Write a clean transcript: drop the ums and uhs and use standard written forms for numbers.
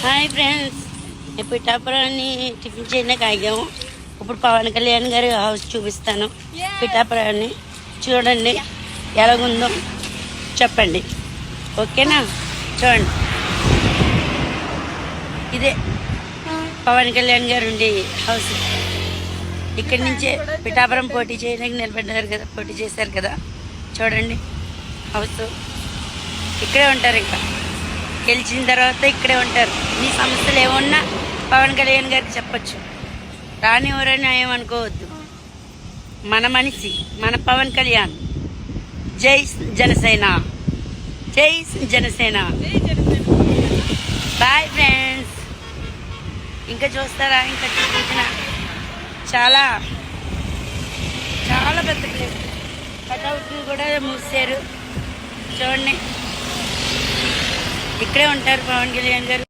Hi friends, పిఠాపురాన్ని tiffin చేయడానికి ఆగాము. ఇప్పుడు పవన్ కళ్యాణ్ గారి హౌస్ చూపిస్తాను. పిఠాపురాన్ని చూడండి, ఎలాగుందో చెప్పండి. ఓకేనా? చూడండి, ఇదే పవన్ కళ్యాణ్ గారు ఉండే హౌస్. ఇక్కడి నుంచే పిఠాపురం పోటీ చేయడానికి నిలబడ్డారు కదా, పోటీ చేశారు కదా. చూడండి హౌస్. ఇక్కడే ఉంటారు, ఇంకా గెలిచిన తర్వాత ఇక్కడే ఉంటారు. మీ సమస్యలు ఏమన్నా పవన్ కళ్యాణ్ గారికి చెప్పచ్చు. రానివ్వరని ఏమనుకోవద్దు. మన మనిషి, మన పవన్ కళ్యాణ్. జై జనసేన, జై జనసేన. Bye friends. ఇంకా చూస్తారా? ఇంకా చూపించిన చాలా చాలా పెద్ద ప్లేస్. కటౌట్ కూడా మూసారు. చూడండి, ఇక్కడే ఉంటారు పవన్ కళ్యాణ్ గారు.